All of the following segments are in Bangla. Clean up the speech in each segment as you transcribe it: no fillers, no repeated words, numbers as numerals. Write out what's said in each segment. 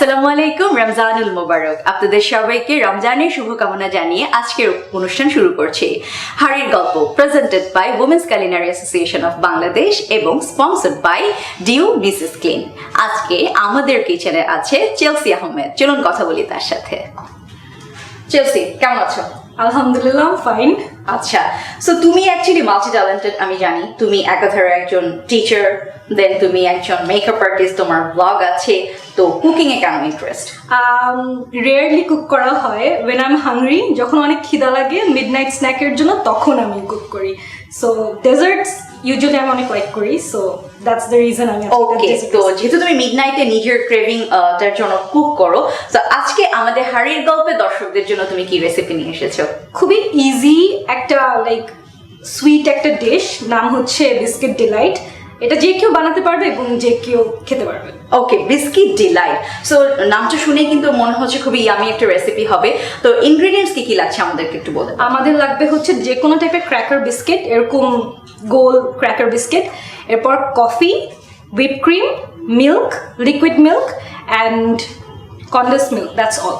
আসসালামু আলাইকুম, রমজানুল মুবারক। আপনাদের সবাইকে রমজানের শুভকামনা জানিয়ে আজকের অনুষ্ঠান শুরু করছি। হাড়ির গল্প presented by women's culinary association of Bangladesh এবং sponsored by Dew Mrs clean. আজকে আমাদের কিচেনে আছে চেলসি আহমেদ। চলুন কথা বলি তার সাথে। চেলসি, কেমন আছো? আলহামদুলিল্লাহ, ফাইন। আচ্ছা, সো তুমি অ্যাকচুয়ালি মাল্টি ট্যালেন্টেড, আমি জানি। তুমি একাধারে একজন টিচার, দেন তুমি একজন মেকআপ আর্টিস্ট, তোমার ব্লগ আছে। তো কুকিং এ কেন ইন্টারেস্ট? রেয়ারলি কুক করা হয় ওয়েন আই এম হাংরি, যখন অনেক খিদা লাগে মিডনাইট স্ন্যাকের জন্য, তখন আমি কুক করি। সো ডেজার্টস ইউজুয়ালি আমি অনেক লাইক করি, সো দ্যাটস দ্য রিজন আমি। ওকে, তো যেহেতু তুমি মিডনাইটে নিজের ক্রেভিং টার জন্য কুক করো, তো আজকে আমাদের হাড়ির গল্পে দর্শকদের জন্য তুমি কি রেসিপি নিয়ে এসেছো? খুবই ইজি একটা লাইক সুইট একটা ডিশ, নাম হচ্ছে বিস্কিট ডিলাইট। এটা যে কেউ বানাতে পারবে এবং যে কেউ খেতে পারবে। ওকে, বিস্কিট ডিলাইট। সো নামটা শুনে কিন্তু মনে হচ্ছে খুবই ইয়ামি একটা রেসিপি হবে। তো ইনগ্রেডিয়েন্টস কি কি লাগছে আমাদেরকে একটু বলে। আমাদের লাগবে হচ্ছে যে কোনো টাইপের ক্র্যাকার বিস্কিট, এরকম গোল ক্র্যাকার বিস্কিট, এরপর coffee, whip cream, milk, liquid milk and condense milk, that's all.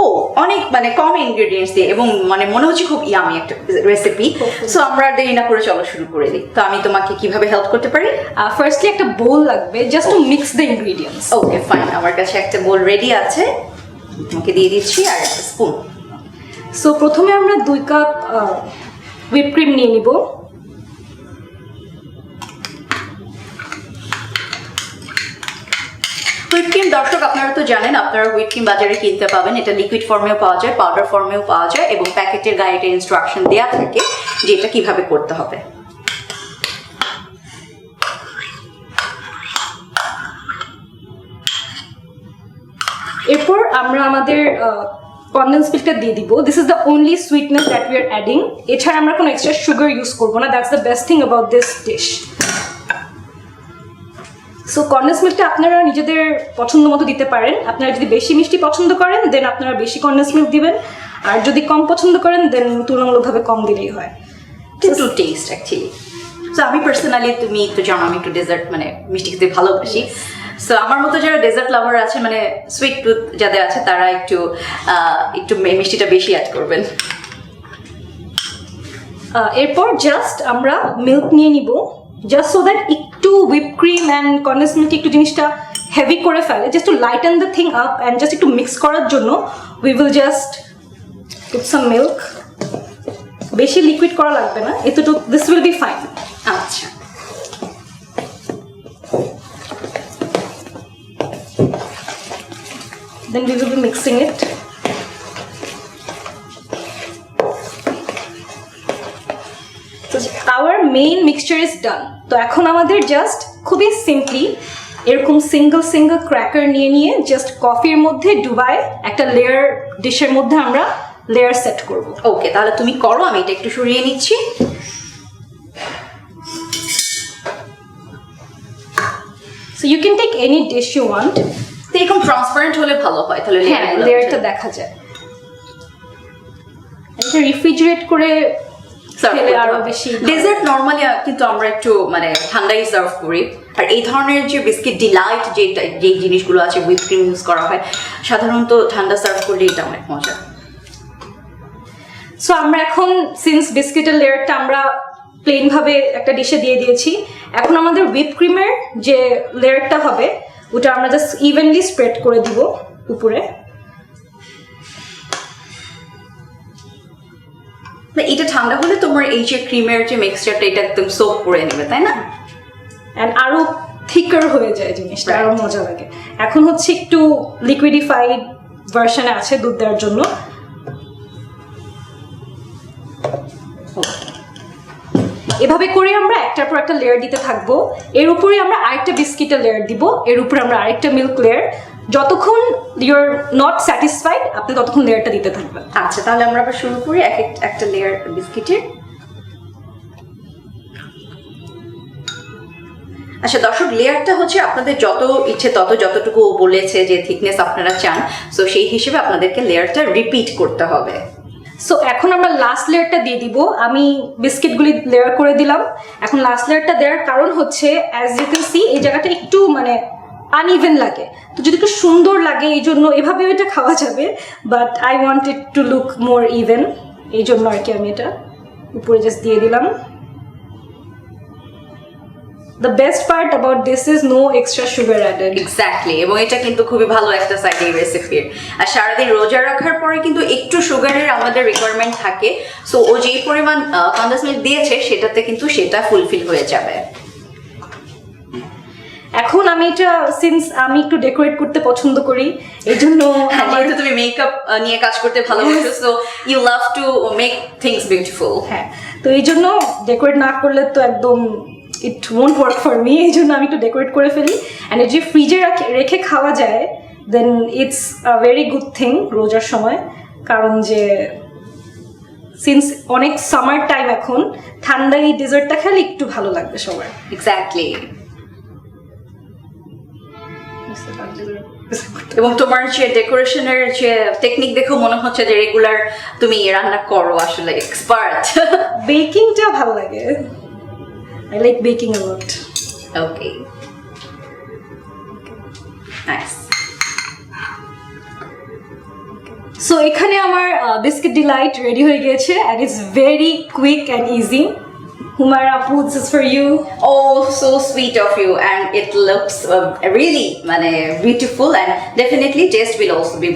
ও, অনেক কম ইনগ্রেডিয়েন্টস দিয়ে এবং মনে হচ্ছে খুব ইয়ামি একটা রেসিপি। সো আমরা দেরি না করে চলো শুরু করে দিই। তো আমি তোমাকে কিভাবে হেল্প করতে পারি? ফার্স্টলি একটা বোল লাগবে just to mix the ingredients. Okay fine, আমার কাছে একটা বোল রেডি আছে, তোমাকে দিয়ে দিচ্ছি, আর একটা স্পুন। সো প্রথমে আমরা 2 কাপ হুইপ ক্রিম নিয়ে নিব। হুইপ ক্রিম, দর্শক আপনারা তো জানেন, আপনারা হুইপ ক্রিম বাজারে কিনতে পাবেন। এটা লিকুইড ফর্মেও পাওয়া যায়, পাউডার ফর্মেও পাওয়া যায়, এবং প্যাকেটের গায়ে একটা ইনস্ট্রাকশন দেওয়া থাকে যে এটা কিভাবে করতে হবে। এরপর আমরা আমাদের কন্ডেন্স মিল্কটা দিয়ে দিব। This is the only sweetness that we are adding. এছাড়া আমরা কোনো এক্সট্রা সুগার ইউজ করবো না। That's the best thing about this dish. So condense মিল্কটা আপনারা নিজেদের পছন্দ মতো দিতে পারেন। আপনারা যদি বেশি মিষ্টি পছন্দ করেন দেন আপনারা বেশি কন্ডেন্স মিল্ক দিবেন, আর যদি কম পছন্দ করেন দেন তুলনামূলকভাবে কম দিলেই হয়। To taste actually. সো আমি পার্সোনালি, তুমি তো জানো আমি একটু ডেজার্ট মিষ্টি খেতে ভালোবাসি। সো আমার মতো যারা ডেজার্ট লাভার আছে, সুইট টুথ যাদের আছে, তারা একটু মিষ্টিটা বেশি অ্যাড করবেন। এরপর জাস্ট আমরা মিল্ক নিয়ে নিব, জাস্ট সো দ্যাট একটু whip cream and condense milk একটু জিনিসটা হেভি করে ফেলে, just to lighten the thing up and just একটু মিক্স করার জন্য we will just put some milk. বেশি লিকুইড করা লাগবে না, এতটুকু, দিস উইল বি ফাইন। আচ্ছা, then we will be mixing it. So our main mixture is done. তো এখন আমাদের জাস্ট খুবই সিম্পলি এরকম সিঙ্গেল ক্র্যাকার নিয়ে জাস্ট কফির মধ্যে ডুবায় একটা লেয়ার ডিশের মধ্যে আমরা লেয়ার সেট করব। ওকে, তাহলে তুমি করো, আমি এটা একটু সরিয়ে নিচ্ছি। So you can take any dish you want. এরকম ট্রান্সপারেন্ট হলে ভালো হয়, তাহলে লেয়ারটা দেখা যায়। এটা রেফ্রিজারেট করে খেলে আরো বেশি। ডেজার্ট নরমালি কিন্তু আমরা একটু ঠান্ডাই সার্ভ করি, আর এই ধরনের যে বিস্কিট ডিলাইট যে জিনিসগুলো আছে, হুইপ ক্রিম ইউজ করা হয়, সাধারণত ঠান্ডা সার্ভ করলে এটা অনেক মজা। সো আমরা এখন সিন্স বিস্কিটের লেয়ারটা আমরা প্লেন ভাবে একটা ডিশে দিয়ে দিয়েছি, এখন আমাদের হুইপ ক্রিমের যে লেয়ারটা হবে ওটা আমরা জাস্ট ইভেনলি স্প্রেড করে দিব উপরে। এটা ঠান্ডা হলে তোমার এই যে ক্রিমের যে মিক্সচারটা, এটা একদম সোক করে নেবে, তাই না? অ্যান্ড আরো থিকার হয়ে যায় জিনিসটা, আরো মজা লাগে। এখন হচ্ছে একটু লিকুইডিফাইড ভার্সনে আছে দুধ দেওয়ার জন্য। এভাবে করে আমরা একটার পর একটা লেয়ার দিতে থাকবো। এর উপরে আমরা আরেকটা বিস্কিটের লেয়ার দিব, এর উপরে আমরা আরেকটা মিল্ক লেয়ার। যতক্ষণ ইউ আর নট স্যাটিসফাইড আপনি ততক্ষণ লেয়ারটা দিতে থাকবেন। আচ্ছা, তাহলে আমরা আবার শুরু করি একটা লেয়ার বিস্কিটের। আচ্ছা দর্শক, লেয়ারটা হচ্ছে আপনাদের যত ইচ্ছে তত, যতটুকু বলেছে যে থিকনেস আপনারা চান, সো সেই হিসেবে আপনাদেরকে লেয়ারটা রিপিট করতে হবে। সো এখন আমরা লাস্ট লেয়ারটা দিয়ে দিব। আমি বিস্কিটগুলি লেয়ার করে দিলাম। এখন লাস্ট লেয়ারটা দেওয়ার কারণ হচ্ছে, অ্যাজ ইউ ক্যান সি, এই জায়গাটা একটু আনইভেন লাগে, তো যদি একটু সুন্দর লাগে এই জন্য এভাবেও এটা খাওয়া যাবে, but I want it to look more even, এই জন্য আর কি আমি এটা উপরে জাস্ট দিয়ে দিলাম। The best part about this is no extra sugar added. Exactly, এবং এটা কিন্তু খুবই ভালো একটা সাইড এই রেসিপির। আর সারাদিন রোজা রাখার পরে কিন্তু একটু সুগারের আমাদের রিকোয়ারমেন্ট থাকে, সো ও যেই পরিমাণ কনডেন্স মিল্ক দিয়েছে সেটাতে কিন্তু সেটা ফুলফিল হয়ে যাবে। এখন আমি এটা সিন্স আমি একটু ডেকোরেট করতে পছন্দ করি, এই জন্য যেহেতু তুমি মেকআপ নিয়ে কাজ করতে ভালোবাসো, so you love to make things beautiful. হ্যাঁ, তো এই জন্য ডেকোরেট না করলে তো একদম it won't work for me, এই জন্য আমি একটু ডেকোরেট করে ফেলি। অ্যান্ড যে ফ্রিজে রেখে খাওয়া যায় then it's a very good thing রোজার সময়, কারণ যে সিন্স অনেক সামার টাইম এখন, ঠান্ডা এই ডেজার্টটা খেলে একটু ভালো লাগবে সবার। এক্স্যাক্টলি। এবং তোমার যে ডেকোরেশনের যে টেকনিক দেখো মনে হচ্ছে যে রেগুলার তুমি রান্না করো, আসলে এক্সপার্ট। বেকিংটা ভালো লাগে, I like baking a lot. Okay. Nice. So এখানে আমার বিস্কিট ডিলাইট রেডি হয়ে গিয়েছে, and it's very quick and easy. Humaira Apu, this is for you. Oh, so sweet of you, and it looks really beautiful, and definitely taste will also be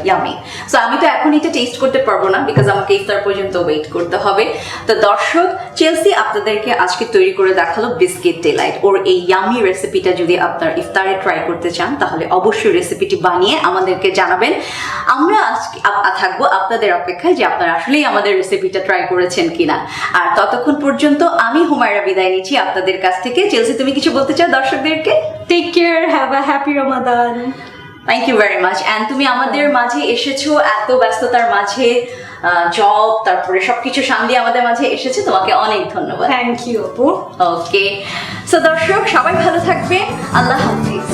yummy. So আমি তো এখন এটা টেস্ট করতে পারবো না, বিকজ আমাকে ইফতার পর্যন্ত ওয়েট করতে হবে। তো দর্শক, চেলসি আপনাদেরকে আজকে তৈরি করে দেখালো বিস্কিট ডিলাইট। ওর এই ইয়ামি রেসিপিটা যদি আপনার ইফতারে ট্রাই করতে চান তাহলে অবশ্যই রেসিপিটি বানিয়ে আমাদেরকে জানাবেন। আমরা আজকে থাকবো আপনাদের অপেক্ষায় যে আপনারা আসলেই আমাদের রেসিপিটা ট্রাই করেছেন কিনা। আর ততক্ষণ পর্যন্ত আমি হুমায়রা বিদায় নিচ্ছি আপনাদের কাছ থেকে। চেলসি, তুমি কিছু বলতে চাও দর্শকদেরকে? Take care, have a happy Ramadan. Thank you very much. And তুমি আমাদের মাঝে এসেছো এত ব্যস্ততার মাঝে, জব তারপরে সবকিছু সামলে আমাদের মাঝে এসেছে, তোমাকে অনেক ধন্যবাদ। থ্যাংক ইউ আপু। ওকে, সো দর্শক সবাই ভালো থাকবে, আল্লাহ হাফিজ।